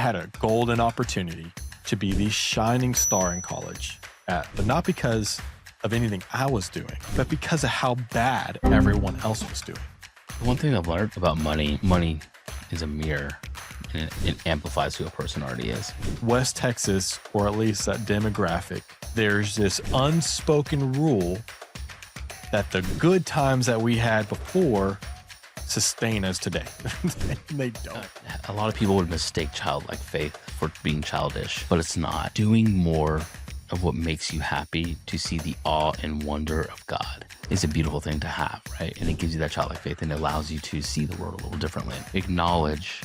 had a golden opportunity to be the shining star in college, but not because of anything I was doing, but because of how bad everyone else was doing. One thing I've learned about money is a mirror, and it amplifies who a person already is. West Texas, or at least that demographic, there's this unspoken rule that the good times that we had before sustain us today. They don't. A lot of people would mistake childlike faith for being childish, but it's not. Doing more of what makes you happy to see the awe and wonder of God is a beautiful thing to have, right? And it gives you that childlike faith and it allows you to see the world a little differently. Acknowledge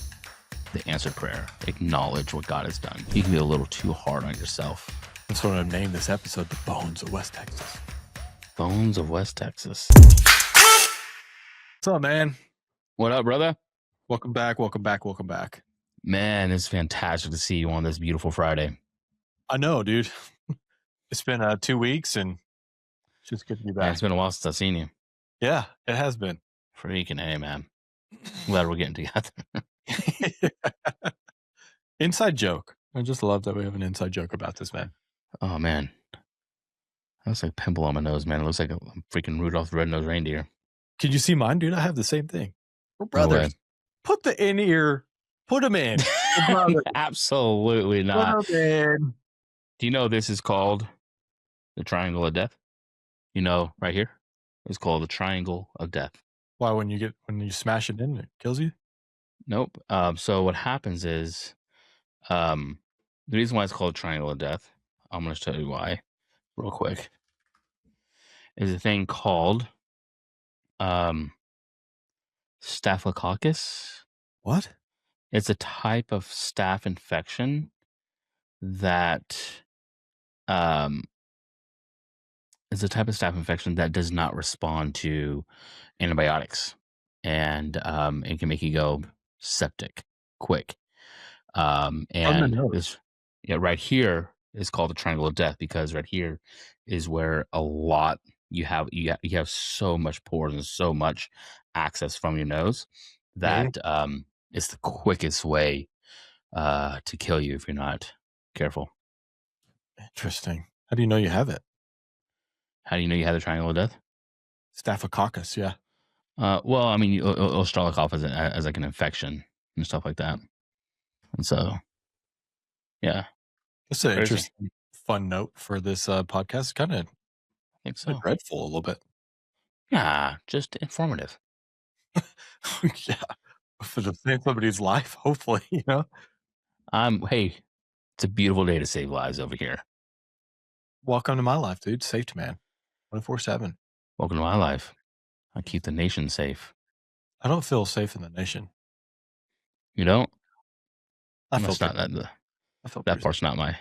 the answered prayer. Acknowledge what God has done. You can be a little too hard on yourself. That's what I've named this episode, The Bones of West Texas. Bones of West Texas. What's up, man? What up, brother? Welcome back, welcome back, welcome back. Man, it's fantastic to see you on this beautiful Friday. I know, dude. It's been 2 weeks and it's just good to be back. Man, it's been a while since I've seen you. Yeah, it has been. Freaking A, man. Glad we're getting together. Inside joke. I just love that we have an inside joke about this, man. Oh, man. That looks like a pimple on my nose, man. It looks like a freaking Rudolph the Red-Nosed Reindeer. Can you see mine, dude? I have the same thing. We're brothers. Put the in-ear. Put them in. Absolutely not. Put them in. Do you know this is called the Triangle of Death? You know, right here, it's called the Triangle of Death. Why? When you smash it in, it kills you? Nope. So what happens is, the reason why it's called Triangle of Death, I'm going to tell you why, real quick, is a thing called Staphylococcus. What? It's a type of staph infection that does not respond to antibiotics, and it can make you go septic quick. And this, right here is called the Triangle of Death because right here is where a lot you have so much pores and so much access from your nose that it's the quickest way to kill you if you're not careful. Interesting. How do you know you have it? How do you know you have the Triangle of Death? Staphylococcus, yeah. Well, I mean, it'll start off as like an infection and stuff like that. And so, yeah. That's an interesting, fun note for this podcast. Kind of, I think so. Dreadful a little bit. Yeah, just informative. Yeah. For the save somebody's life, hopefully, you know? Hey, it's a beautiful day to save lives over here. Welcome to my life, dude. Safety man. 24/7. Welcome to my life. I keep the nation safe. I don't feel safe in the nation. You don't? I feel that part's not my.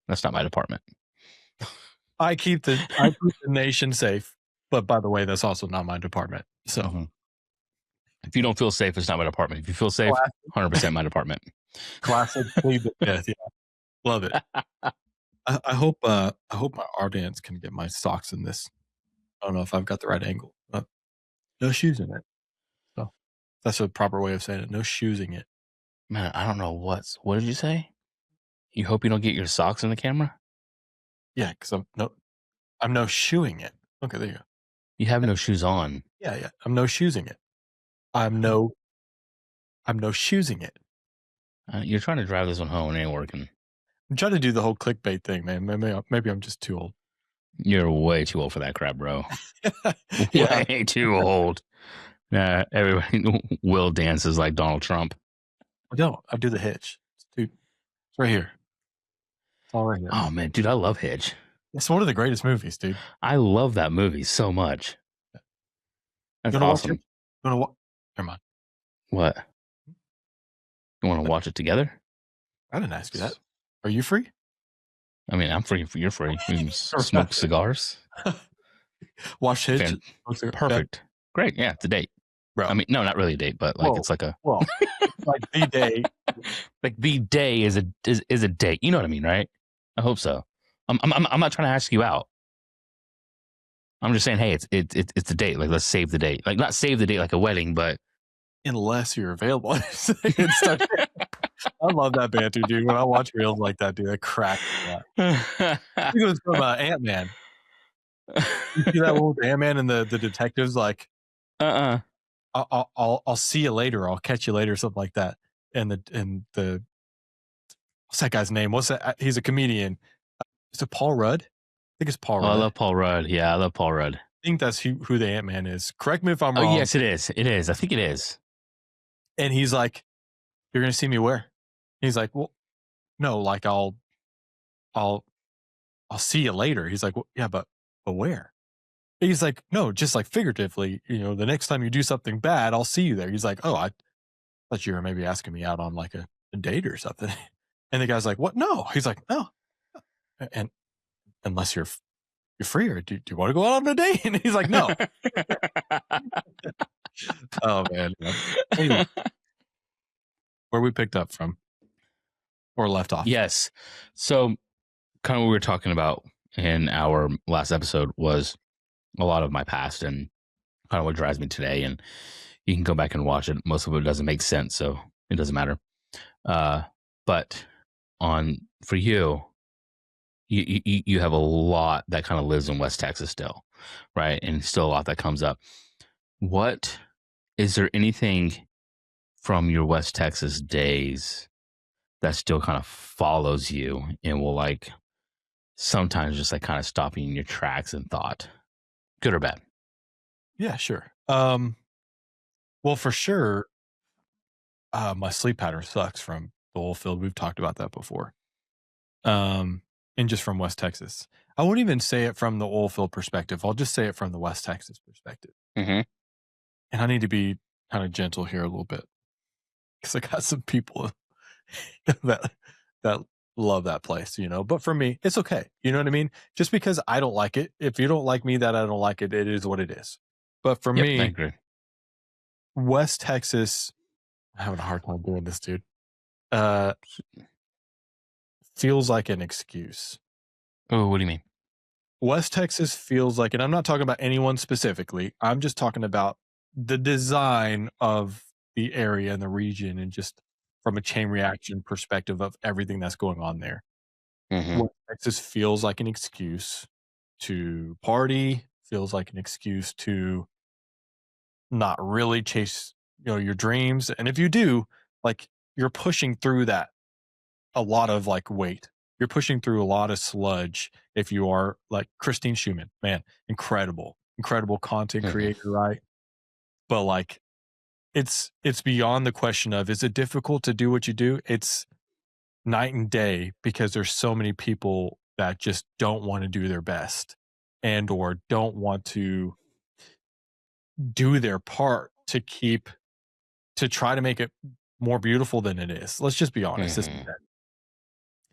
That's not my department. I keep the nation safe, but by the way, that's also not my department. So, if you don't feel safe, it's not my department. If you feel safe, 100% my department. Classic. Yeah, love it. I hope my audience can get my socks in this. I don't know if I've got the right angle. But no shoes in it. So that's a proper way of saying it. No shoesing it. Man, I don't know what did you say? You hope you don't get your socks in the camera? Yeah, because I'm no shoeing it. Okay, there you go. You have no shoes on. Yeah. I'm no shoesing it. I'm no shoesing it. You're trying to drive this one home and it ain't working. I'm trying to do the whole clickbait thing, man. Maybe I'm just too old. You're way too old for that crap, bro. Way too old. Everybody will dances like Donald Trump. I don't. I do the Hitch. Dude, it's right here. It's all right here. Oh, man. Dude, I love Hitch. It's one of the greatest movies, dude. I love that movie so much. That's awesome. Never mind. What? You want to watch it together? I didn't ask you that. Are you free? I mean, I'm free. You're free. You can smoke cigars. Watch Hitch. Perfect. Great. Yeah, it's a date. Bro. I mean, no, not really a date, but like it's like a like the day. Like the day is a date. You know what I mean, right? I hope so. I'm not trying to ask you out. I'm just saying, hey, it's a date. Like, let's save the date. Like, not save the date like a wedding, but unless you're available. I love that banter, dude. When I watch reels like that, dude, it cracks me up. I think it was from Ant-Man. You see that one with Ant-Man and the detectives like, Uh-uh. I'll see you later. I'll catch you later, something like that. And the what's that guy's name? What's that? He's a comedian. Is it Paul Rudd? I think it's Paul Oh, I Rudd. love Paul Rudd. Yeah, I love Paul Rudd. I think that's who the Ant-Man is. Correct me if I'm Oh, wrong. yes, it is. It is. I think it is. And he's like, "You're gonna see me where?" He's like, "Well, no, like I'll see you later." He's like, "Well, yeah, but where?" He's like, "No, just like figuratively, the next time you do something bad, I'll see you there." He's like, "Oh, I thought you were maybe asking me out on like a date or something." And the guy's like, "What? No." He's like, "No, and unless you're free, or do you want to go out on a date?" And he's like, "No." Oh man. Yeah. Anyway, where we picked up from or left off. Yes. So kind of what we were talking about in our last episode was a lot of my past and kind of what drives me today. And you can go back and watch it. Most of it doesn't make sense, so it doesn't matter. But for you have a lot that kind of lives in West Texas still, right? And still a lot that comes up. What is there anything from your West Texas days that still kind of follows you and will like sometimes just like kind of stop you in your tracks and thought, good or bad? Yeah, sure. Well, for sure, my sleep pattern sucks from the Oilfield. We've talked about that before. And just from West Texas. I won't even say it from the Oilfield perspective. I'll just say it from the West Texas perspective. Mm-hmm. And I need to be kind of gentle here a little bit because I got some people that that love that place, But for me, it's okay. You know what I mean? Just because I don't like it, if you don't like me, that I don't like it, it is what it is. But for Yep, I me, agree. West Texas, I'm having a hard time doing this, dude. Uh, feels like an excuse. Oh, what do you mean? West Texas feels like, and I'm not talking about anyone specifically. I'm just talking about the design of the area and the region, and just from a chain reaction perspective of everything that's going on there. Mm-hmm. West Texas feels like an excuse to party, feels like an excuse to not really chase, your dreams. And if you do, like you're pushing through that a lot of like weight. You're pushing through a lot of sludge if you are like Christine Schumann, man, incredible content Mm-hmm. creator, right? But like it's beyond the question of is it difficult to do what you do? It's night and day because there's so many people that just don't want to do their best and or don't want to do their part to try to make it more beautiful than it is. Let's just be honest. It's Mm-hmm.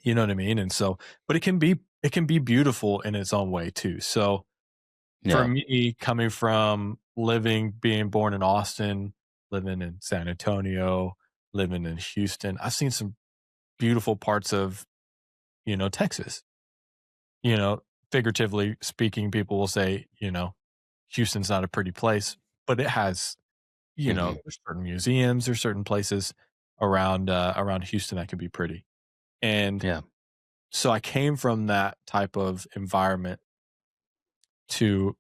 You know what I mean? And so, but it can be beautiful in its own way too. So for Yeah. me, coming from being born in Austin, living in San Antonio, living in Houston, I've seen some beautiful parts of, Texas. You know, Figuratively speaking, people will say, Houston's not a pretty place, but it has, Mm-hmm. there's certain museums, there's certain places around Houston that can be pretty. And Yeah. so I came from that type of environment to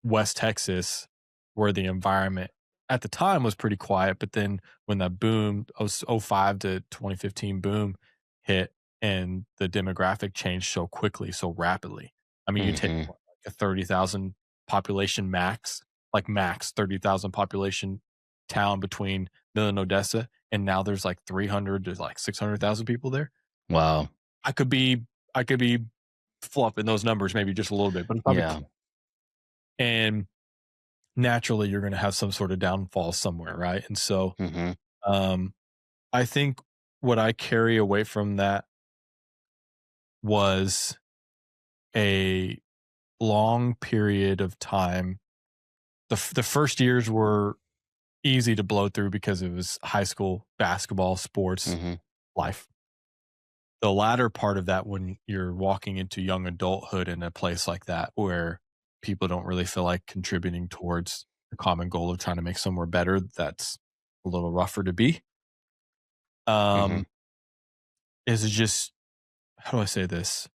West Texas, where the environment at the time was pretty quiet. But then when that boom, 05 to 2015 boom hit and the demographic changed so quickly, so rapidly. I mean, you take Mm-hmm. what, like a 30,000 population max 30,000 population town between Mill and Odessa. And now there's like 300 to like 600,000 people there. Wow. I could be, I could be fluffing those numbers maybe just a little bit, but it's probably Yeah. and naturally you're going to have some sort of downfall somewhere, right? And so Mm-hmm. um I think what I carry away from that was a long period of time. The first years were easy to blow through because it was high school basketball, sports, Mm-hmm. life. The latter part of that, when you're walking into young adulthood in a place like that where people don't really feel like contributing towards the common goal of trying to make somewhere better, that's a little rougher to be. um, is just, how do I say this?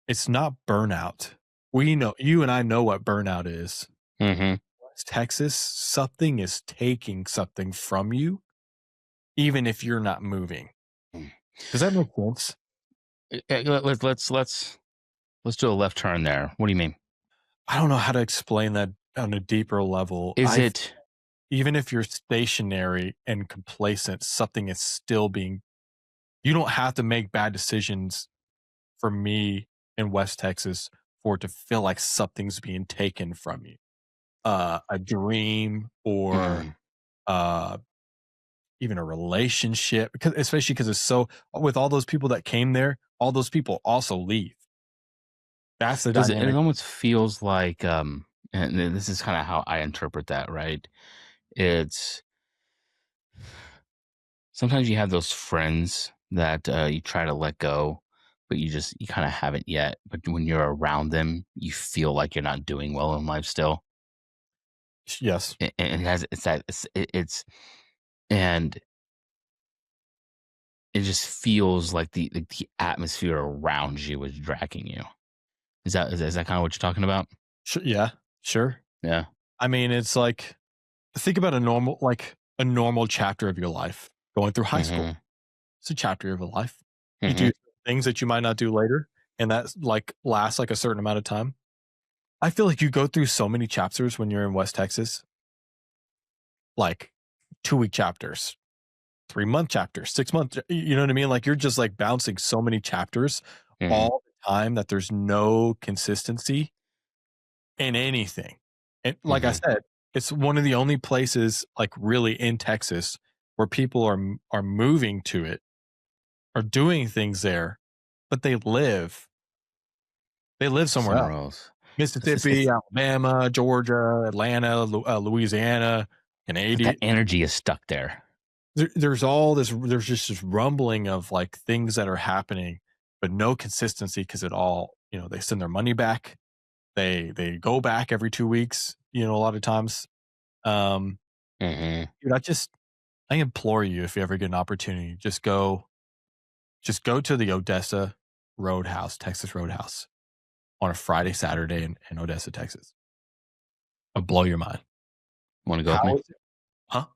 It's not burnout. We know, you and I know what burnout is. West Texas, something is taking something from you, even if you're not moving. Does that make sense? Let's do a left turn there. What do you mean? I don't know how to explain that on a deeper level. Is it Even if you're stationary and complacent, something is still being, you don't have to make bad decisions for me in West Texas for it to feel like something's being taken from you. A dream or uh, even a relationship, because especially because it's so, with all those people that came there, all those people also leave. That's the does it dynamic. almost feels like and this is kind of how I interpret that, right? It's sometimes you have those friends that you try to let go, but you kind of haven't yet. But when you're around them, you feel like you're not doing well in life still. Yes. And it has it's that and it just feels like the atmosphere around you is dragging you. Is that kind of what you're talking about? Yeah, sure. Yeah. I mean, it's like, think about a normal chapter of your life going through high school. Mhm. It's a chapter of a life. You Mhm. do things that you might not do later, and that like lasts like a certain amount of time. I feel like you go through so many chapters when you're in West Texas, like 2-week chapters, 3-month chapters, 6-month. You know what I mean? Like you're just like bouncing so many chapters Mhm. all the time that there's no consistency in anything. And like I Mhm. said, it's one of the only places like really in Texas where people are moving to it, are doing things there, but they live somewhere Somewhere else. else. Mississippi, Alabama, Georgia, Atlanta, Louisiana, Like that Canada. energy is stuck there. There's all this. There's just this rumbling of like things that are happening, but no consistency because it all, they send their money back. They go back every 2 weeks. A lot of times. Um, Mhm. Dude, I implore you, if you ever get an opportunity, just go to the Odessa Roadhouse, Texas Roadhouse, on a Friday, Saturday in Odessa, Texas. It'll blow your mind. Wanna go with How me? is it? Huh?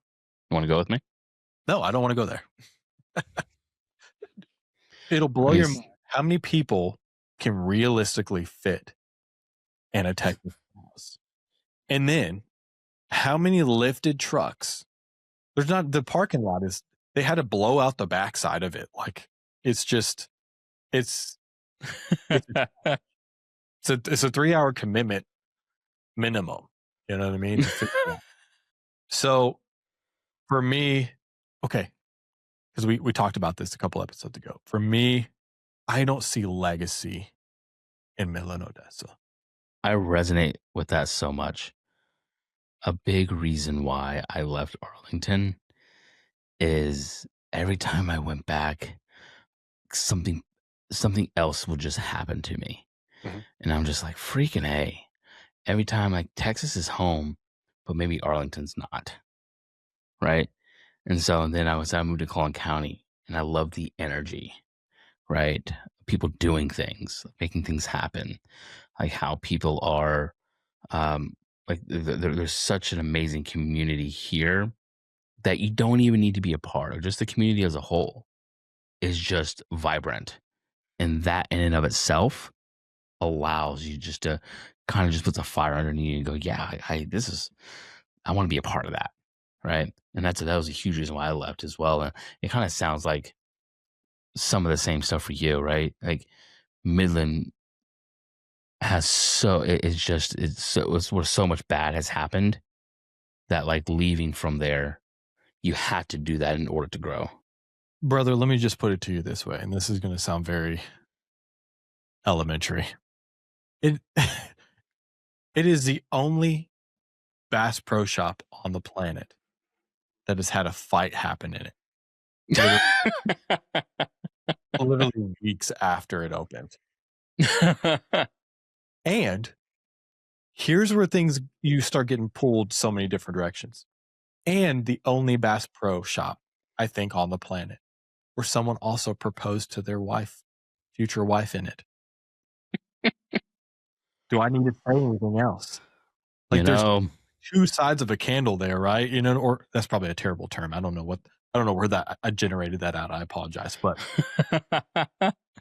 You wanna go with me? No, I don't wanna go there. It'll I blow mean, your mind how many people can realistically fit in a Texas house. And then how many lifted trucks, there's not, the parking lot is, they had to blow out the backside of it. Like, it's just, it's it's it's a 3-hour commitment minimum. You know what I mean? To figure it out. So for me, okay, because we talked about this a couple episodes ago. For me, I don't see legacy in Midland, Odessa. I resonate with that so much. A big reason why I left Arlington is every time I went back, something something else would just happen to me. Mhm. And I'm just like, freaking A. Every time, like, Texas is home, but maybe Arlington's not. Right. And so then I moved to Collin County and I love the energy, right? People doing things, making things happen, like how people are, um, like there's such an amazing community here that you don't even need to be a part of. Just the community as a whole is just vibrant. And that in and of itself allows you just to kind of just puts a fire underneath you and go, yeah, I want to be a part of that. Right. And that was a huge reason why I left as well. And it kind of sounds like some of the same stuff for you, right? Like Midland has it's where so much bad has happened that like leaving from there, you had to do that in order to grow. Brother, let me just put it to you this way, and this is going to sound very elementary. It it is the only Bass Pro Shop on the planet that has had a fight happen in it. Literally, literally weeks after it opened. And here's where things, you start getting pulled so many different directions. And the only Bass Pro Shop, I think, on the planet where someone also proposed to their future wife in it. Do I need to say anything else? You Like, there's know, two sides of a candle there, right? You know, or that's probably a terrible term. I don't know where that I generated that out. I apologize. But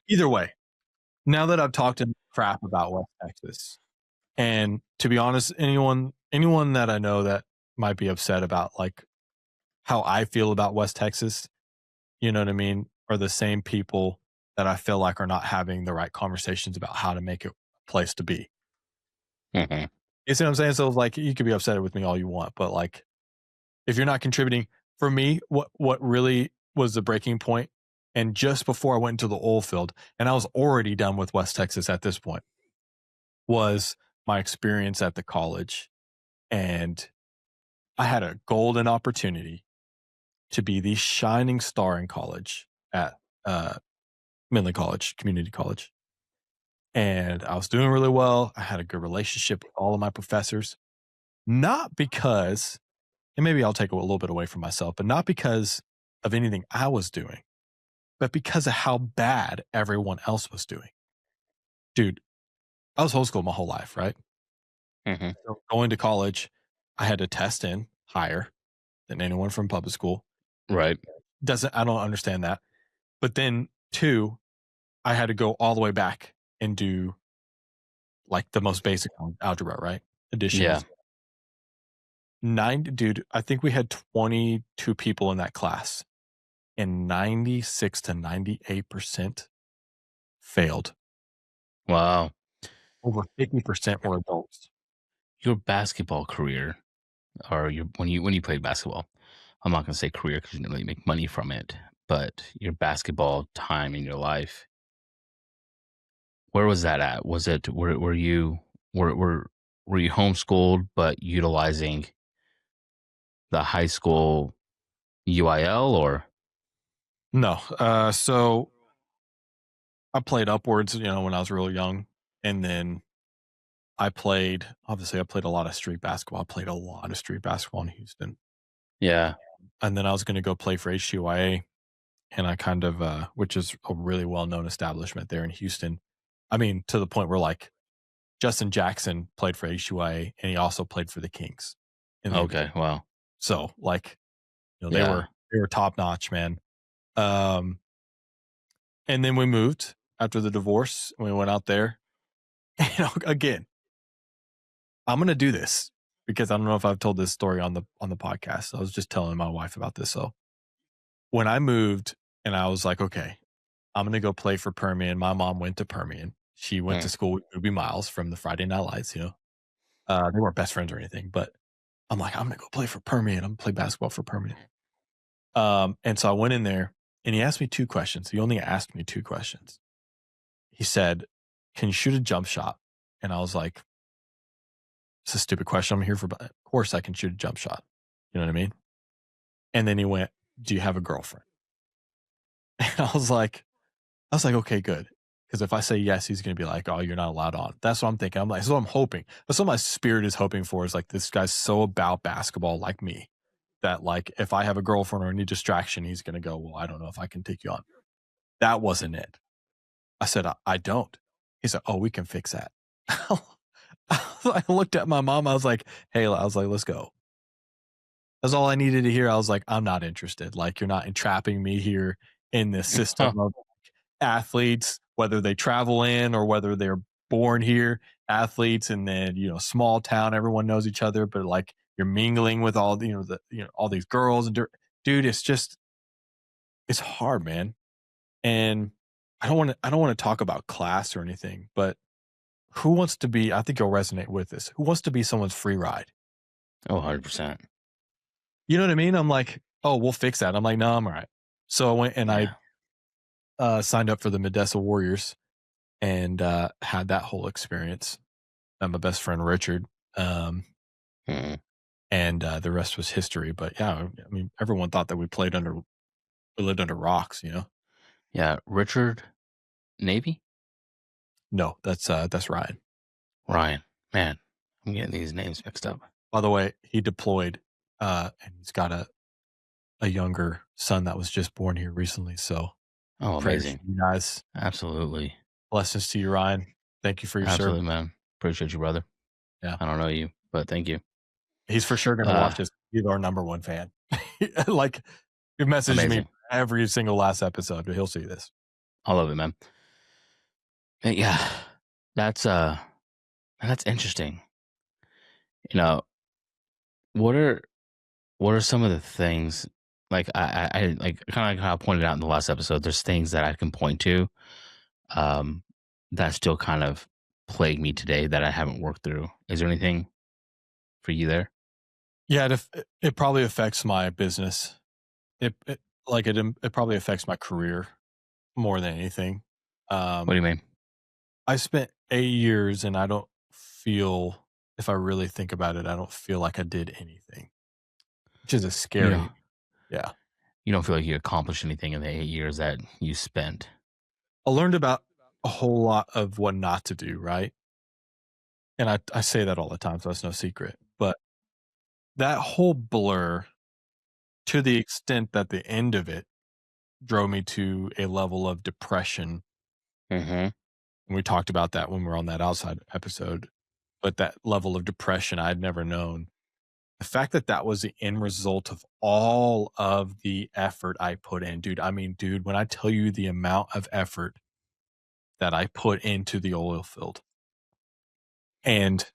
either way, now that I've talked enough crap about West Texas, and to be honest, anyone that I know that might be upset about like how I feel about West Texas, you know what I mean, are the same people that I feel like are not having the right conversations about how to make it a place to be. mhm. You see what I'm saying? So like you could be upset with me all you want, but like if you're not contributing, for me, what really was the breaking point, and just before I went into the oil field, and I was already done with West Texas at this point, was my experience at the college. And I had a golden opportunity to be the shining star in college at uh, Midland College, community college. And I was doing really well. I had a good relationship with all of my professors, not because, and maybe I'll take a little bit away from myself, but not because of anything I was doing, but because of how bad everyone else was doing. Dude, I was homeschooled my whole life, right? Mhm. So going to college, I had to test in higher than anyone from public school. Right. I don't understand that. But then two, I had to go all the way back and do like the most basic algebra, right? Yeah. Additions. Dude, I think we had 22 people in that class and 96 to 98% failed. Wow. Over 50% were adults. Your basketball career, or your when you played basketball, I'm not gonna say career because you didn't really make money from it, but your basketball time in your life, where was that at? Was it were you were you homeschooled but utilizing the high school UIL or No. So I played upwards, when I was real young. And then obviously, I played a lot of street basketball. I played a lot of street basketball in Houston. yeah. And then I was going to go play for HCYA. And I kind of, which is a really well known establishment there in Houston. I mean, to the point where like Justin Jackson played for HCYA and he also played for the Kings in the NBA. Okay, wow. So like, they Yeah. were top notch, man. Um, and then we moved after the divorce. And we went out there. Again, I'm gonna do this because I don't know if I've told this story on the podcast. I was just telling my wife about this. So when I moved and I was like, okay, I'm gonna go play for Permian. My mom went to Permian. She went to Mm. school with Ruby Miles from the Friday Night Lights. They weren't best friends or anything, but I'm like, I'm gonna go play for Permian. I'm gonna play basketball for Permian. And so I went in there and he asked me two questions. He only asked me two questions. He said, "Can you shoot a jump shot?" And I was like, "It's a stupid question. I'm here for, of course I can shoot a jump shot." You know what I mean? And then he went, "Do you have a girlfriend?" And I was like, okay, good. Because if I say yes, he's going to be like, "Oh, you're not allowed on." That's what I'm thinking. I'm like, that's what I'm hoping. That's what my spirit is hoping for is like, this guy's so about basketball like me that like, if I have a girlfriend or any distraction, he's going to go, "Well, I don't know if I can take you on." That wasn't it. I said, I don't. He said, "Oh, we can fix that." I looked at my mom. I was like, "Hey," I was like, "Let's go." That's all I needed to hear. I was like, "I'm not interested. Like, you're not entrapping me here in this system of athletes, whether they travel in or whether they're born here, athletes, and then, small town, everyone knows each other, but like you're mingling with all all these girls and dude, it's hard, man." And I don't want to talk about class or anything, but who wants to be, I think you'll resonate with this. Who wants to be someone's free ride? Oh, 100%. You know what I mean? I'm like, "Oh, we'll fix that." I'm like, "No, I'm all right." So I went and I Yeah. signed up for the Modesto Warriors and had that whole experience. Met my best friend Richard, um, Mhm. and the rest was history. But yeah, I mean, everyone thought that we lived under rocks. Yeah, Richard Navy? No, that's Ryan. Ryan. Man, I'm getting these names mixed up. By the way, he deployed, and he's got a younger son that was just born here recently. So Oh, prayers for amazing. you guys. Absolutely. Blessings to you, Ryan. Thank you for your service. Absolutely, man. Appreciate you, brother. Yeah. I don't know you, but thank you. He's for sure going to Uh, watch this. He's our number one fan. Like, he messaged me amazing. every single last episode, but he'll see this. I love it, man. Yeah. That's that's interesting. You know, what are what are some of the things like I like kind of how I pointed out in the last episode, there's things that I can point to um that still kind of plague me today that I haven't worked through. Is there anything for you there? Yeah, it probably affects my business. It like it probably affects my career more than anything. What do Um, you mean? I spent 8 years, and I don't feel, if I really think about it, I don't feel like I did anything, which is a You know, scary. Yeah, you don't feel like you accomplished anything in the 8 years that you spent. I learned about a whole lot of what not to do, right? And I say that all the time, so that's no secret. But that whole blur, to the extent that the end of it drove me to a level of depression. Mm-hmm. And we talked about that when we were on that outside episode, but that level of depression I'd never known. The fact that that was the end result of all of the effort I put in, dude. I mean, dude, when I tell you the amount of effort that I put into the oil field, and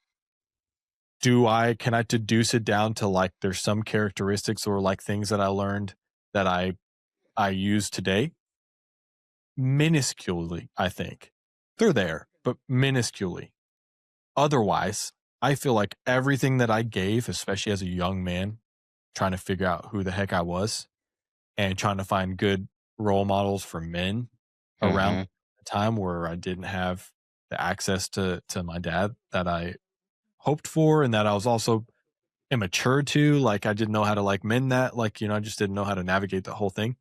can I deduce it down to like there's some characteristics or like things that I learned that I use today? Minusculely, I think. They're there, but minusculely. Otherwise, I feel like everything that I gave, especially as a young man, trying to figure out who the heck I was and trying to find good role models for men around Mm-hmm. a time where I didn't have the access to my dad that I hoped for, and that I was also immature to. Like, I didn't know how to like mend that. Like, I just didn't know how to navigate the whole thing.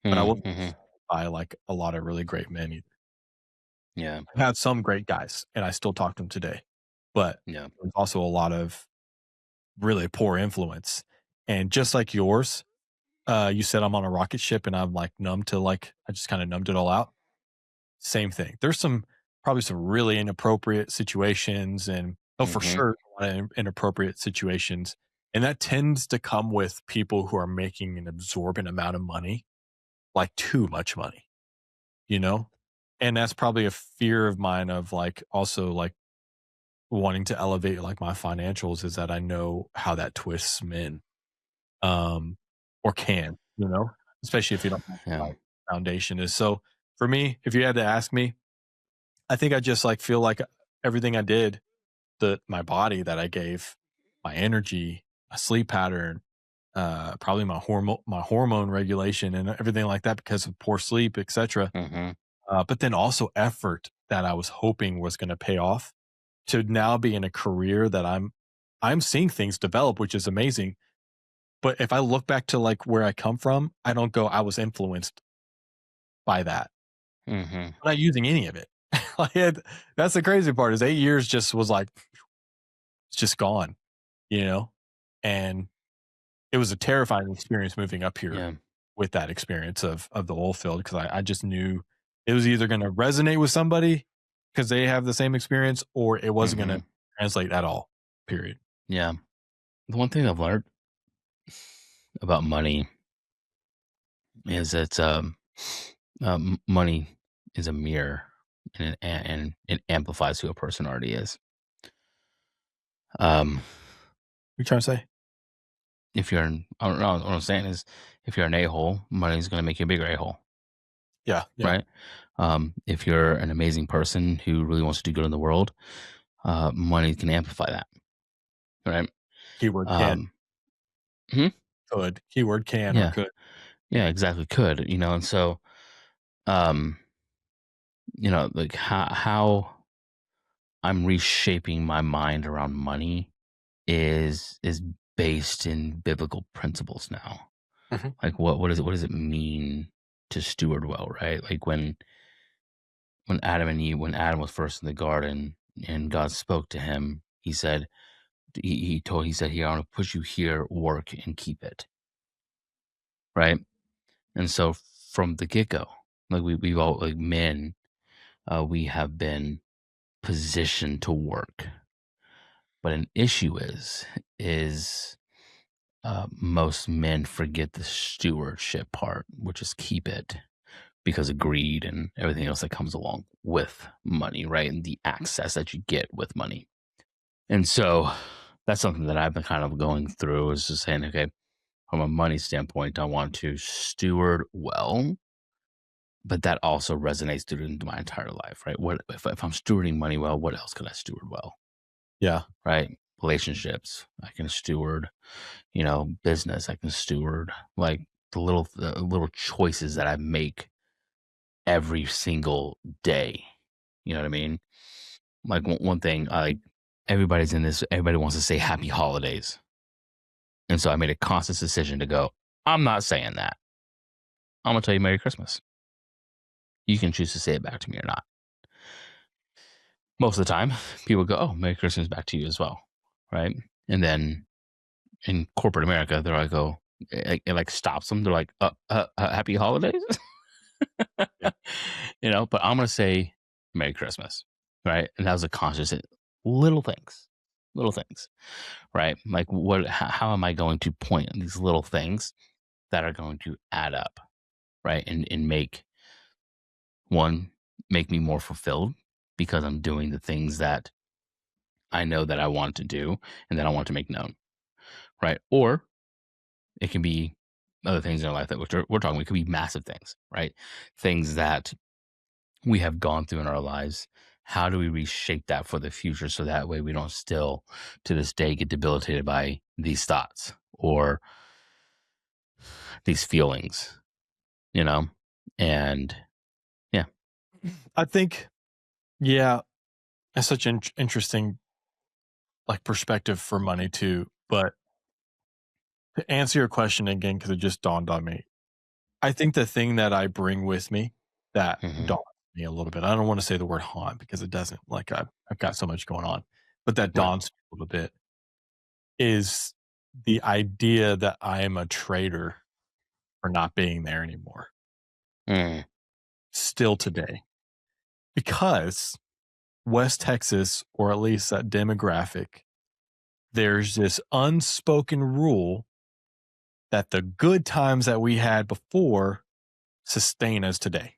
But I wasn't Mm-hmm. by like a lot of really great men either. Yeah. I had some great guys, and I still talk to them today. But Yeah. there's also a lot of really poor influence. And just like yours, you said I'm on a rocket ship and I'm like numb to like, I just kind of numbed it all out. Same thing. There's probably some really inappropriate situations, and oh, for Mm-hmm. sure, a lot of inappropriate situations. And that tends to come with people who are making an absorbent amount of money, like too much money, you know? And that's probably a fear of mine of like also like wanting to elevate like my financials, is that I know how that twists men, um, or can, especially if you don't know Yeah. what the foundation is. So for me, if you had to ask me, I think I just like feel like everything I did, my body that I gave, my energy, my sleep pattern, probably my hormone regulation and everything like that because of poor sleep, etc. Mm-hmm. But then also effort that I was hoping was going to pay off, to now be in a career that I'm seeing things develop, which is amazing. But if I look back to like where I come from, I don't go, I was influenced by that. Mm-hmm. I'm not using any of it. Like, that's the crazy part, is 8 years just was like, it's just gone, you know? And it was a terrifying experience moving up here Yeah. with that experience of the oil field, because I just knew it was either going to resonate with somebody because they have the same experience, or it wasn't going Mm-hmm. to translate at all, period. Yeah. The one thing I've learned about money is that money is a mirror, and it amplifies who a person already is. Um, You trying to say? if you're, I don't know, what I'm saying is, if you're an a hole, money is going to make you a bigger a hole, Yeah, yeah. right? If you're an amazing person who really wants to do good in the world, money can amplify that, right? Keyword can, Um, mhm, could. Keyword can or yeah, could. yeah, exactly. Could and so, um, like how I'm reshaping my mind around money is based in biblical principles now. Mhm. Like what does it mean to steward well, right? Like when Adam was first in the garden and God spoke to him, he said he said, "Here, I want to put you here, work and keep it." right? And so from the get-go, like we've all like men, we have been positioned to work. But an issue is most men forget the stewardship part, which is keep it because of greed and everything else that comes along with money, right? And the access that you get with money. And so that's something that I've been kind of going through is just saying, okay, from a money standpoint, I want to steward well, but that also resonates through into my entire life, right? What if I'm stewarding money well, what else can I steward well? Yeah. Right? Relationships, I can steward, business, I can steward like the little choices that I make every single day. You know what I mean? Like one thing, like everybody's in this, everybody wants to say happy holidays. And so I made a conscious decision to go, I'm not saying that. I'm going to tell you Merry Christmas. You can choose to say it back to me or not. Most of the time, people go, oh, Merry Christmas back to you as well. Right. And then in corporate America, they're like, oh, it like stops them. They're like, happy holidays. Yeah. But I'm going to say Merry Christmas. Right. And that was a conscious little things, right? Like how am I going to point at these little things that are going to add up, right? And make me more fulfilled because I'm doing the things that I know that I want to do and that I want to make known, right? Or it can be other things in our life that we're talking. It could be massive things, right? Things that we have gone through in our lives. How do we reshape that for the future so that way we don't still to this day get debilitated by these thoughts or these feelings, And yeah. I think, yeah, that's such an interesting like perspective for money too. But to answer your question again, because it just dawned on me, I think the thing that I bring with me that Mhm. dawned me a little bit. I don't want to say the word haunt because it doesn't. Like I've got so much going on, but that Right. dawns me a little bit is the idea that I am a traitor for not being there anymore. Mm. Still today, because West Texas, or at least that demographic, there's this unspoken rule that the good times that we had before sustain us today.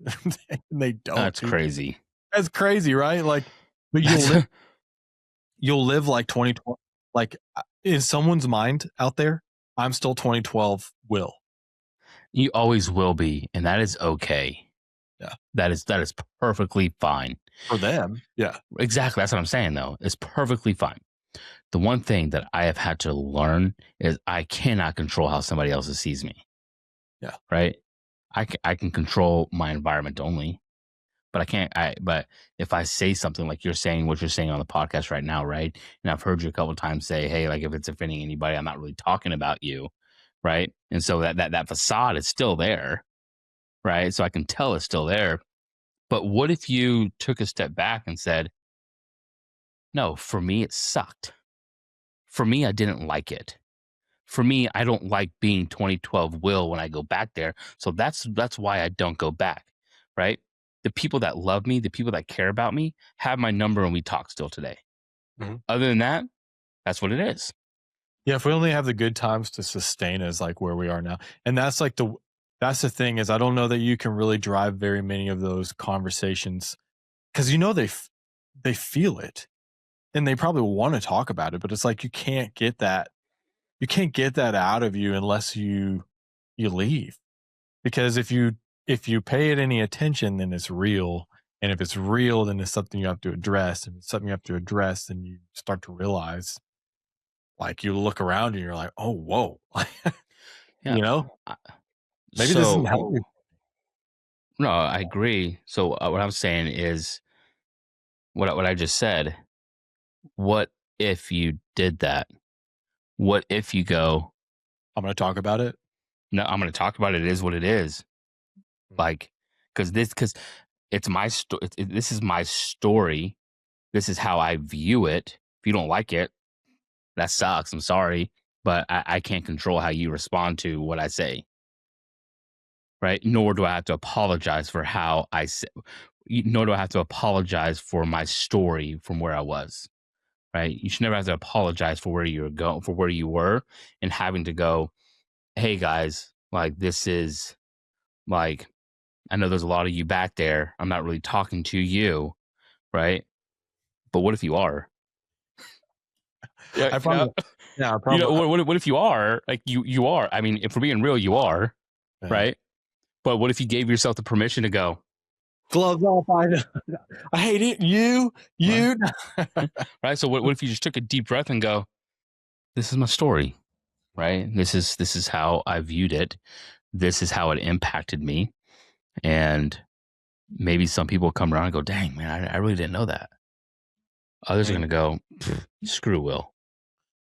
And they don't, That's dude. crazy. That's crazy, right? Like, but That's you'll live like 2012. Like in someone's mind out there, I'm still 2012 Will. you always will be, and that is okay. Yeah. That is perfectly fine. For them. Yeah. Exactly. That's what I'm saying though. It's perfectly fine. The one thing that I have had to learn is I cannot control how somebody else sees me. Yeah. Right? I can control my environment only, but I can't but if I say something like you're saying what you're saying on the podcast right now, right? And I've heard you a couple of times say, "Hey, like if it's offending anybody, I'm not really talking about you." Right? And so that facade is still there, right? So I can tell it's still there. But what if you took a step back and said, "No, for me it sucked. For me I didn't like it. For me, I don't like being 2012 Will when I go back there. So that's why I don't go back." Right? The people that love me, the people that care about me have my number and we talk still today. Mhm. Other than that, that's what it is. Yeah. If we only have the good times to sustain us like where we are now. And that's like that's the thing is I don't know that you can really drive very many of those conversations because they feel it and they probably want to talk about it, but it's like you can't get that out of you unless you leave. Because if you pay it any attention, then it's real. And if it's real, then it's something you have to address. And if it's something you have to address, then you start to realize, like you look around and you're like, oh, whoa. Yeah. You know, Uh, maybe this isn't So, healthy. no, I agree. So, what I'm saying is what I just said. What if you did that? What if you go, I'm going to talk about it. no, I'm going to talk about it. It is what it is. Mhm. Like, because it's my story. This is my story. This is how I view it. If you don't like it, that sucks. I'm sorry, but I can't control how you respond to what I say. right? Nor do I have to apologize for how I said, nor do I have to apologize for my story from where I was, right? You should never have to apologize for where you're going, for where you were, and having to go, hey guys, like this is like, I know there's a lot of you back there. I'm not really talking to you, right? But what if you are? Yeah, I probably, yeah, I probably, what if you are? Like you are. I mean, if we're being real, you are, yeah. right? But what if you gave yourself the permission to go, Gloves off. I hate it. right? Right. So what if you just took a deep breath and go, this is my story, right? This is how I viewed it. This is how it impacted me. And maybe some people come around and go, dang, man, I really didn't know that. Others are going to go, screw Will.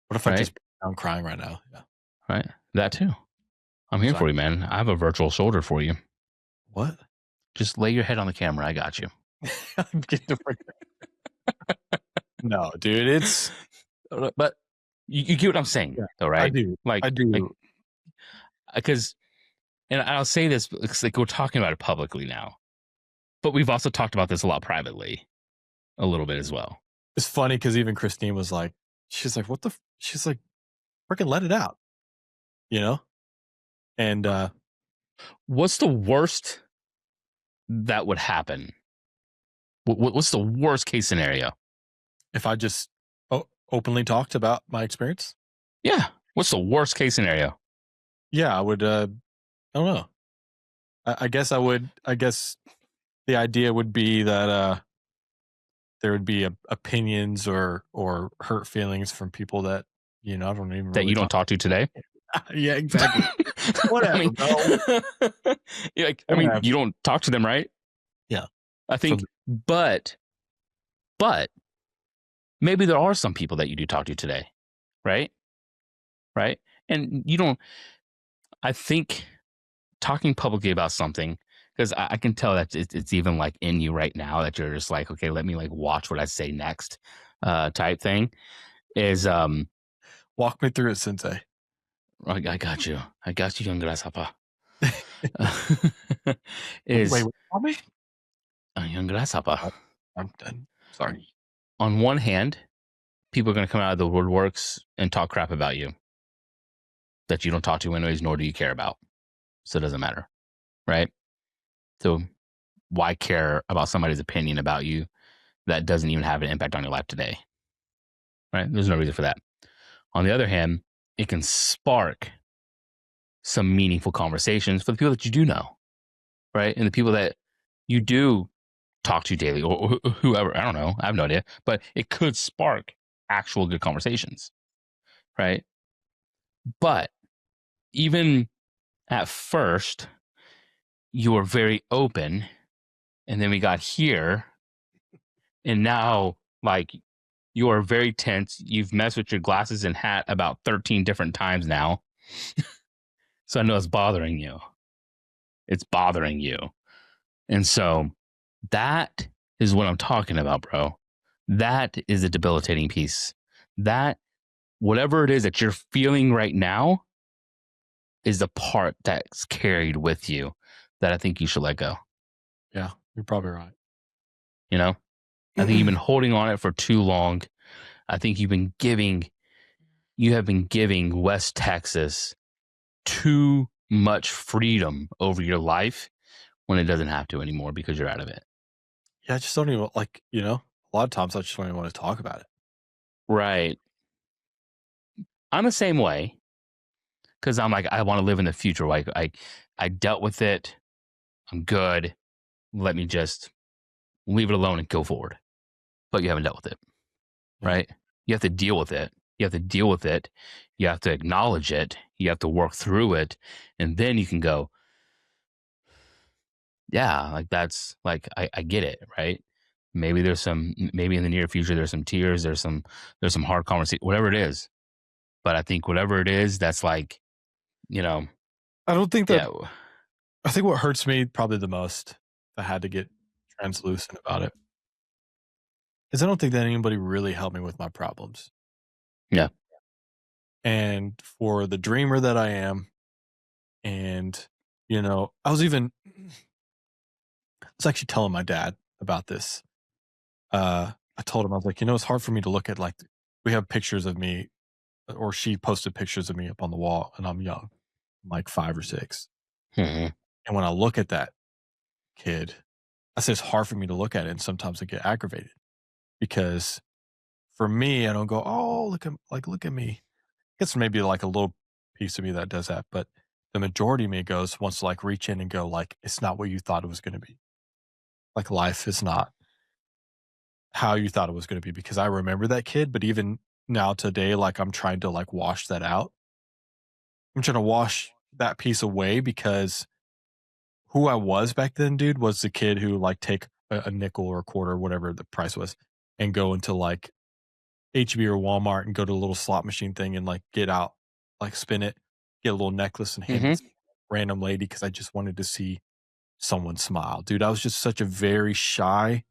What if I just I'm crying right now? Yeah. Right. That too. I'm here for you, man. I have a virtual shoulder for you. What? Just lay your head on the camera. I got you. No, dude, it's. But you get what I'm saying, though, right? I do. Like, I do. Because, and I'll say this, because like we're talking about it publicly now, but we've also talked about this a lot privately, a little bit as well. It's funny because even Christine was like, she's like, what the? She's like, freaking let it out, you know? And what's the worst that would happen? What's the worst case scenario? If I just openly talked about my experience? Yeah. What's the worst case scenario? Yeah, I would, I don't know. I guess I would, I guess the idea would be that there would be opinions or hurt feelings from people that, you know, I don't even that really you don't talk to today. Yeah, exactly. Whatever, I mean, you don't talk to them, right? Yeah. I think, but maybe there are some people that you do talk to today, right? Right. And you don't, I think talking publicly about something, because I can tell that it's even like in you right now that you're just like, okay, let me like watch what I say next type thing is. Walk me through it, Sensei. I got you. I got you, young grasshopper. Wait, what me? Young grasshopper. I'm done. Sorry. On one hand, people are going to come out of the woodworks and talk crap about you that you don't talk to anyways, nor do you care about. So it doesn't matter, right? So why care about somebody's opinion about you that doesn't even have an impact on your life today, right? There's no reason for that. On the other hand, it can spark some meaningful conversations for the people that you do know, right? And the people that you do talk to daily or whoever, I don't know, I have no idea, but it could spark actual good conversations, right? But even at first, you were very open, and then we got here, and now, like, you are very tense. You've messed with your glasses and hat about 13 different times now. So I know it's bothering you. It's bothering you. And so that is what I'm talking about, bro. That is a debilitating piece. That, whatever it is that you're feeling right now, is the part that's carried with you that I think you should let go. Yeah, you're probably right. You know, I think you've been holding on it for too long. I think you have been giving West Texas too much freedom over your life when it doesn't have to anymore because you're out of it. Yeah, I just don't even like, you know, a lot of times I just don't even want to talk about it. Right. I'm the same way because I'm like, I want to live in the future. Like I dealt with it. I'm good. Let me just leave it alone and go forward. But you haven't dealt with it, right? You have to deal with it. You have to deal with it. You have to acknowledge it. You have to work through it. And then you can go, yeah, like that's like, I get it, right? Maybe maybe in the near future, there's some tears, there's some hard conversation, whatever it is. But I think whatever it is, that's like, you know, I don't think that, I think what hurts me probably the most, if I had to get translucent about it, is I don't think that anybody really helped me with my problems. Yeah. And for the dreamer that I am, and I was actually telling my dad about this. I told him, I was like, it's hard for me to look at, like, we have pictures of me, or she posted pictures of me up on the wall, and I'm young, like 5 or 6. Mhm. And when I look at that kid, I say it's hard for me to look at it, and sometimes I get aggravated because for me, I don't go, "Oh, look at me." It's maybe like a little piece of me that does that, but the majority of me wants to like reach in and go, like, it's not what you thought it was gonna be. Like, life is not how you thought it was gonna be, because I remember that kid, but even now today, like, I'm trying to like wash that out. I'm trying to wash that piece away because who I was back then, dude, was the kid who like take a nickel or a quarter, whatever the price was, and go into like HB or Walmart and go to a little slot machine thing and like get out, like spin it, get a little necklace and hand it Mhm. to a random lady because I just wanted to see someone smile. Dude, I was just such a very shy,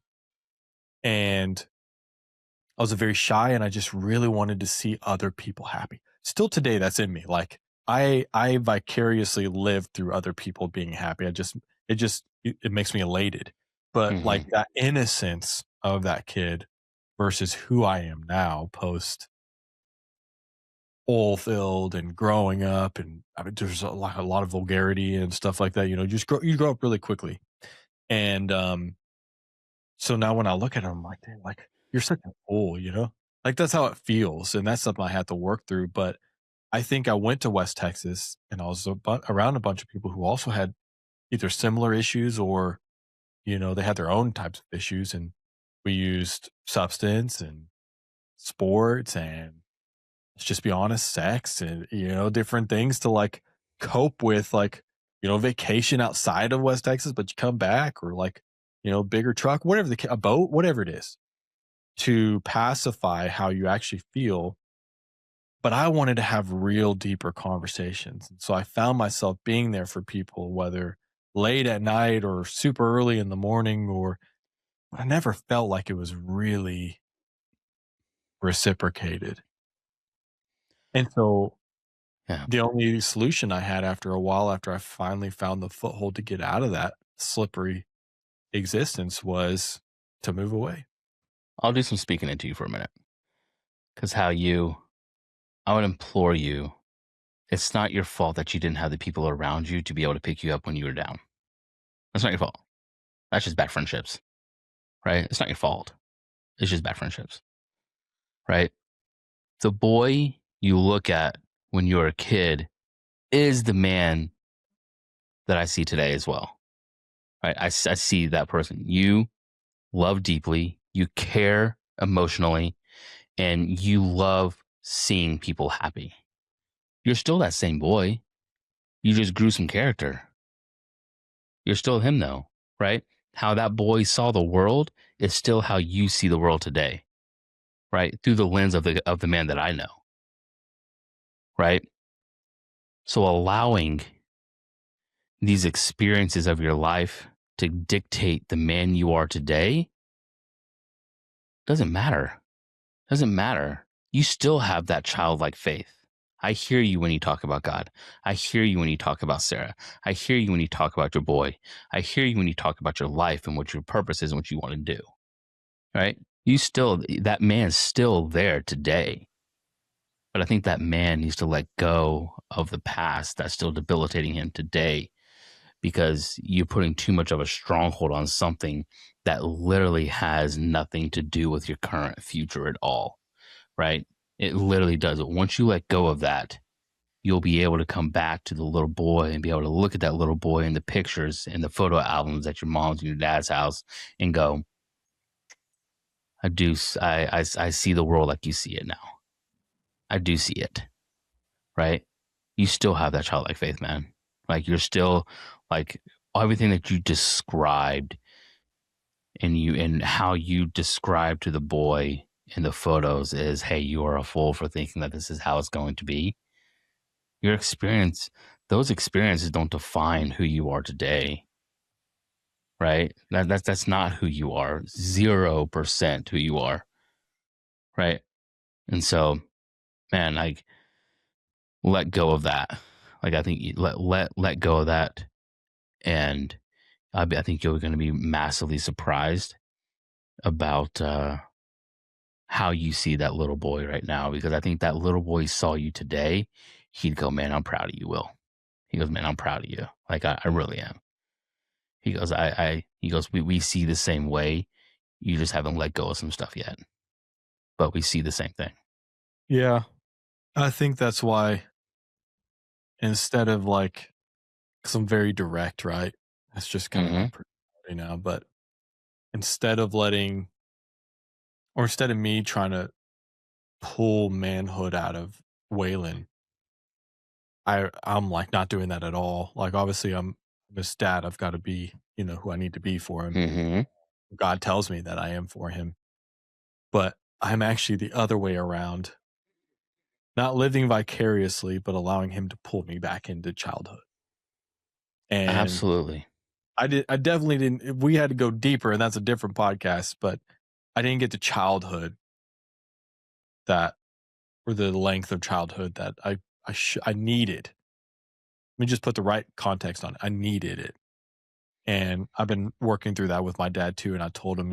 and I was a very shy, and I just really wanted to see other people happy. Still today, that's in me. Like, I vicariously live through other people being happy. It makes me elated. But like Mhm. that innocence of that kid versus who I am now post Oilfield and growing up, and I mean, there's a lot of vulgarity and stuff like that. You grow up really quickly, and so now when I look at him, I'm like, "Damn, like, you're such a fool," you know? Like, that's how it feels, and that's something I had to work through, but I think I went to West Texas, and I was around a bunch of people who also had either similar issues, or, they had their own types of issues, and we used substance and sports and, let's just be honest, sex and, different things to, like, cope with, like, vacation outside of West Texas, but you come back, or, like, bigger truck, whatever a boat, whatever it is, to pacify how you actually feel. But I wanted to have real deeper conversations. And so I found myself being there for people, whether late at night or super early in the morning, or I never felt like it was really reciprocated. And so Yeah. the only solution I had after a while, after I finally found the foothold to get out of that slippery existence, was to move away. I'll do some speaking into you for a minute, because I would implore you, it's not your fault that you didn't have the people around you to be able to pick you up when you were down. That's not your fault. That's just bad friendships, right? It's not your fault. It's just bad friendships, right? The boy you look at when you're a kid is the man that I see today as well, right? I see that person. You love deeply, you care emotionally, and you love seeing people happy. You're still that same boy. You just grew some character. You're still him though, right? How that boy saw the world is still how you see the world today, right? Through the lens of the man that I know, right? So allowing these experiences of your life to dictate the man you are today doesn't matter. Doesn't matter. You still have that childlike faith. I hear you when you talk about God. I hear you when you talk about Sarah. I hear you when you talk about your boy. I hear you when you talk about your life and what your purpose is and what you want to do. Right? That man's still there today. But I think that man needs to let go of the past that's still debilitating him today, because you're putting too much of a stronghold on something that literally has nothing to do with your current future at all. Right? It literally does. Once you let go of that, you'll be able to come back to the little boy and be able to look at that little boy in the pictures and the photo albums at your mom's and your dad's house and go, I see the world like you see it now. I do see it, right? You still have that childlike faith, man. Like, you're still, like, everything that you described, and how you describe to the boy in the photos is, hey, you are a fool for thinking that this is how it's going to be. Your experience, those experiences don't define who you are today, right? That's not who you are. 0% who you are, right? And so, man, like, let go of that. Like, I think let go of that. And I think you're going to be massively surprised about how you see that little boy right now, because I think that little boy saw you today. He'd go, "Man, I'm proud of you, Will." He goes, "Man, I'm proud of you. Like, I really am." He goes, he goes, we see the same way. You just haven't let go of some stuff yet, but we see the same thing." Yeah. I think that's why instead of like, because I'm very direct, right? That's just kind of my Hmm. personality now. But instead of instead of me trying to pull manhood out of Waylon, I'm like not doing that at all. Like, obviously, I'm his dad. I've got to be, who I need to be for him. Hmm. God tells me that I am for him, but I'm actually the other way around, not living vicariously, but allowing him to pull me back into childhood. And Absolutely. I definitely didn't. We had to go deeper, and that's a different podcast. But I didn't get to childhood that, or the length of childhood that I needed. Let me just put the right context on it. I needed it, and I've been working through that with my dad too. And I told him,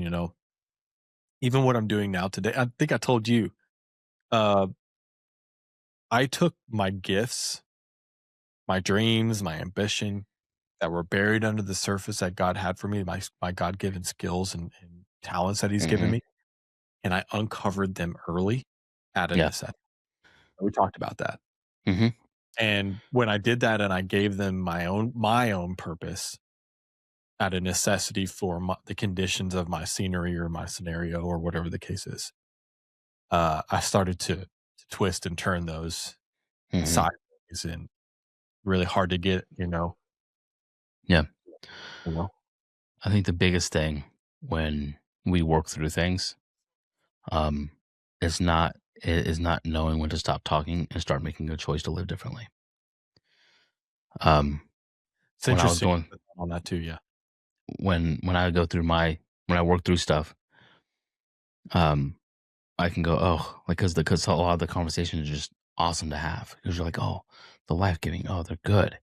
even what I'm doing now today. I think I told you. Uh, I took my gifts, my dreams, my ambition that were buried under the surface that God had for me, my God given skills and talents that He's given Hmm. me, and I uncovered them early at a Yeah. necessity. We talked about that. Hmm. And when I did that and I gave them my own purpose at a necessity for the conditions of my scenery or my scenario or whatever the case is, I started to twist and turn those Hmm. sideways and really hard to get, Yeah. you know. I think the biggest thing when we work through things, um, is not knowing when to stop talking and start making a choice to live differently. Um, It's when I was interesting going on that too. Yeah. when I go through when I work through stuff, um, I can go, oh, like, because a lot of the conversations are just awesome to have, because you're like, oh, the life giving, oh, they're good.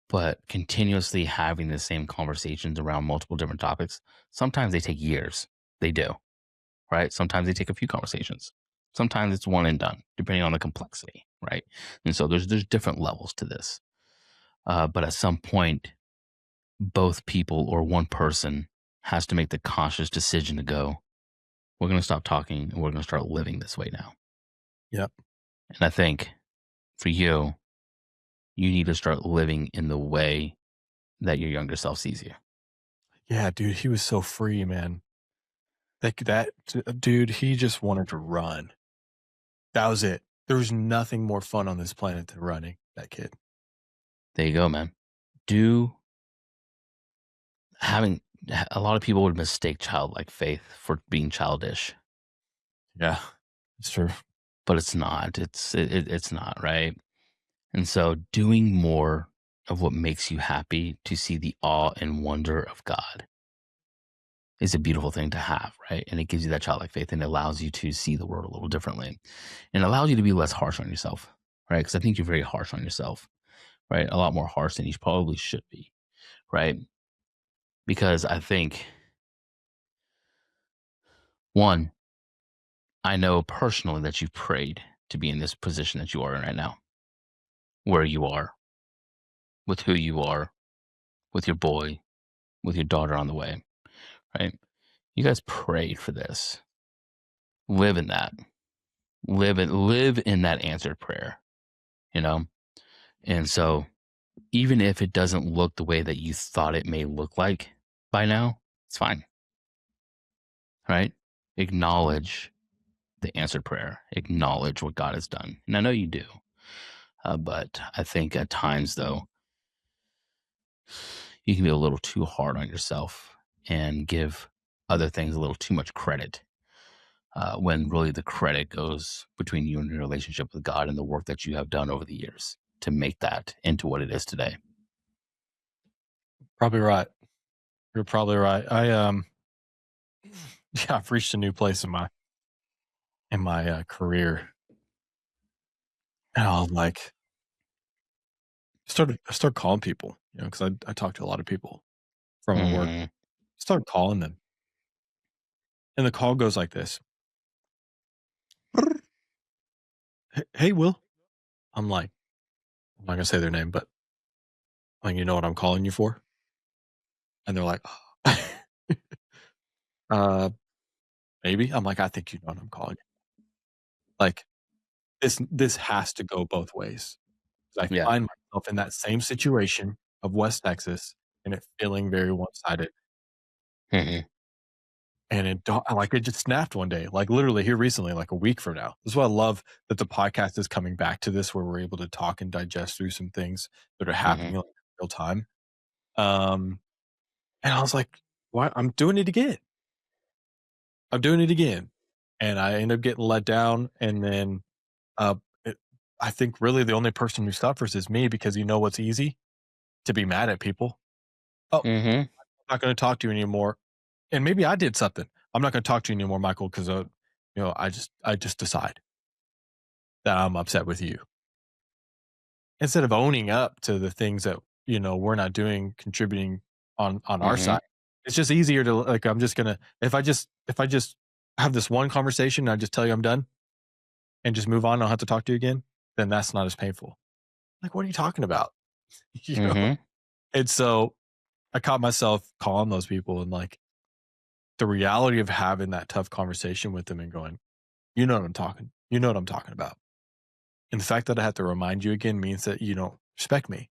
But continuously having the same conversations around multiple different topics, sometimes they take years. They do, right? Sometimes they take a few conversations. Sometimes it's one and done, depending on the complexity, right? And so there's different levels to this. But at some point, both people or one person has to make the conscious decision to go, we're going to stop talking and we're going to start living this way now. Yep. And I think for you, you need to start living in the way that your younger self sees you. Yeah, dude, he was so free, man. Dude, he just wanted to run. That was it. There was nothing more fun on this planet than running, that kid. There you go, man. Do having A lot of people would mistake childlike faith for being childish, Yeah, it's true. but it's not. It's not, right? And so doing more of what makes you happy to see the awe and wonder of God is a beautiful thing to have, right? And it gives you that childlike faith and it allows you to see the world a little differently and allows you to be less harsh on yourself, right? Because I think you're very harsh on yourself, right? A lot more harsh than you probably should be, right? Because I think, one, I know personally that you've prayed to be in this position that you are in right now, where you are, with who you are, with your boy, with your daughter on the way, right? You guys prayed for this. Live in that. Live in that answered prayer, you know? And so even if it doesn't look the way that you thought it may look like by now, it's fine, right? Acknowledge the answered prayer. Acknowledge what God has done. And I know you do. But I think at times, though, you can be a little too hard on yourself and give other things a little too much credit, when really the credit goes between you and your relationship with God and the work that you have done over the years to make that into what it is today. Probably right. You're probably right. Yeah, I've reached a new place in my career. And I was like, I started calling people, because I talk to a lot of people from my work. Mhm. Start calling them, and the call goes like this: Hey, Will." I'm like, I'm not gonna say their name, but like, you know what I'm calling you for? And they're like, uh, maybe. I'm like, I think you know what I'm calling you. Like, this has to go both ways. 'Cause I Yeah. find myself in that same situation of West Texas and it feeling very one-sided. Mhm. And it just snapped one day, like, literally here recently, like a week from now. This is why I love that the podcast is coming back to this, where we're able to talk and digest through some things that are Mhm. happening in real time. Um, and I was like, "What? I'm doing it again. I'm doing it again." And I end up getting let down, and then, uh, it I think really the only person who suffers is me because you know what's easy? To be mad at people. "Oh, Mhm. I'm not gonna talk to you anymore." And maybe I did something. "I'm not gonna talk to you anymore, Michael, 'cause, I just decide that I'm upset with you." Instead of owning up to the things that, we're not doing, contributing on our Mhm. side, it's just easier to, like, I'm just gonna if I just have this one conversation and I just tell you I'm done and just move on, I don't have to talk to you again, then that's not as painful. Like, "What are you talking about?" You know? Mhm. And so, I caught myself calling those people and, like, the reality of having that tough conversation with them and going, you know what I'm talking about." And the fact that I have to remind you again means that you don't respect me.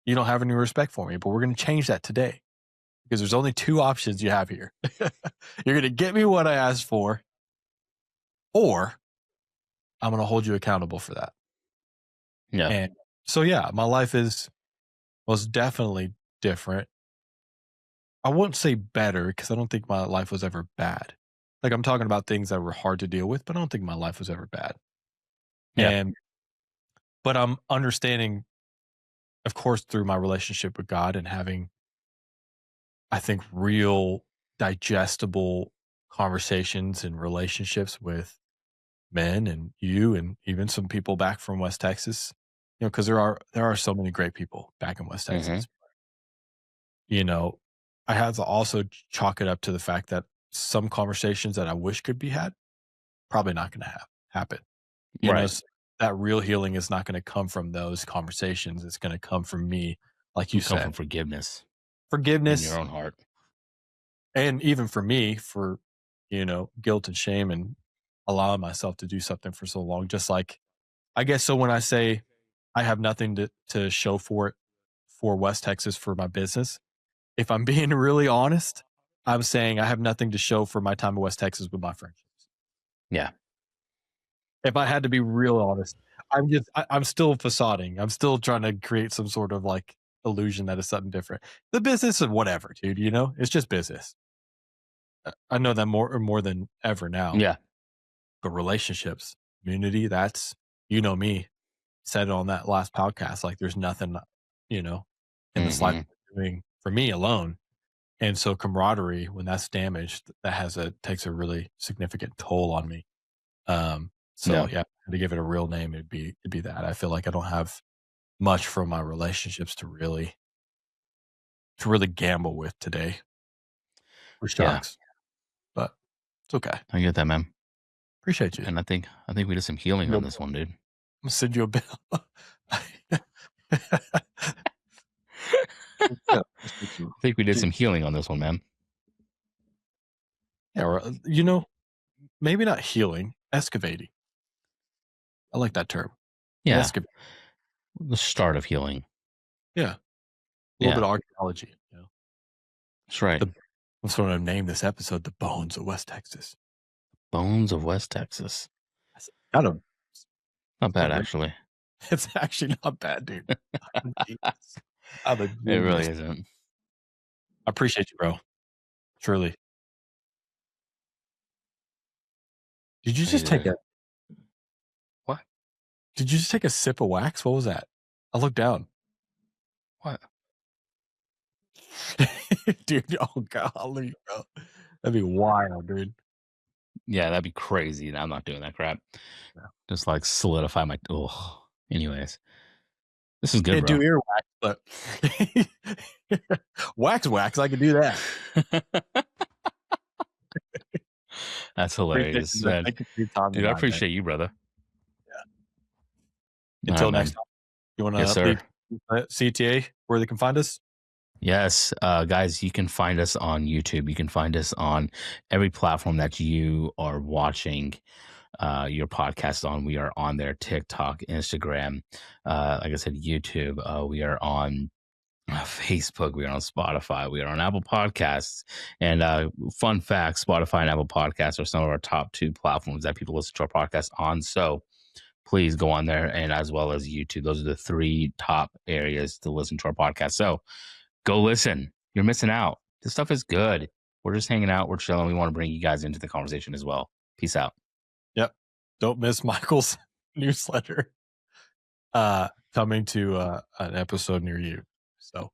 You don't have any respect for me, but we're gonna change that today because there's only 2 options you have here. You're gonna get me what I asked for, or I'm gonna hold you accountable for that. Yeah. And so, yeah, my life is was definitely different. I wouldn't say better because I don't think my life was ever bad. Like, I'm talking about things that were hard to deal with, but I don't think my life was ever bad. Yeah. And but I'm understanding, of course, through my relationship with God and having, I think, real digestible conversations and relationships with men and you and even some people back from West Texas, because there are so many great people back in West Mhm. Texas. You know, I have to also chalk it up to the fact that some conversations that I wish could be had, probably not gonna happen. Right. S That real healing is not gonna come from those conversations, it's gonna come from me, like you You come said. from forgiveness in your Forgiveness, own heart. and even for me, for, guilt and shame and allowing myself to do something for so long, just like I guess so when I say I have nothing to show for it for West Texas for my business, if I'm being really honest, I'm saying I have nothing to show for my time in West Texas with my friendships. Yeah. If I had to be real honest, I'm still facading. I'm still trying to create some sort of, like, illusion that it's something different. The business and whatever, dude, it's just business. I know that more than ever now, Yeah. but relationships, community, that's me, said it on that last podcast, like, there's nothing, you know, in this life Mhm. doing for me alone. And so camaraderie, when that's damaged, that takes a really significant toll on me. So Yeah. yeah, to give it a real name, it'd be that. I feel like I don't have much from my relationships to really gamble with today, which Yeah. sucks, but it's okay. I get that, man. Appreciate you. And I think we did some healing on this one, dude. I'ma send you a bill. Yeah, appreciate you. I think we did Gee, some healing on this one, man. yeah, or, maybe not healing, excavating. I like that term. Yeah. Excavate. The start of healing. Yeah, a little bit Yeah. of archaeology, That's right. The That's what I named this episode, "The Bones of West Texas." Bones of West Texas. That's kind of Not bad, kinda rich. actually. It's actually not bad, dude. I'm a genius. I'm a It really genius. isn't. I appreciate you, bro. Truly. Did you I need just take to a what? Did you just take a sip of wax? What was that? I looked down. What? Dude, oh golly, bro. That'd be wild, dude. Yeah, that'd be crazy. I'm not doing that crap. Yeah. Just like solidify my. Oh, anyways, this is good, And do bro. earwax. But wax, I can do that. That's hilarious, man. Thank you for your time Dude, I appreciate you, brother. Yeah. Until next time, you want to leave CTA where they can find us? Yes, guys, you can find us on YouTube. You can find us on every platform that you are watching your podcast on. We are on there: TikTok, Instagram, like I said, YouTube. We are on Facebook. We are on Spotify. We are on Apple Podcasts. And fun fact: Spotify and Apple Podcasts are some of our top 2 platforms that people listen to our podcast on. So please go on there, and as well as YouTube. Those are the 3 top areas to listen to our podcast. So go listen. You're missing out. This stuff is good. We're just hanging out. We're chilling. We want to bring you guys into the conversation as well. Peace out. Yep. Don't miss Michael's newsletter coming to an episode near you. So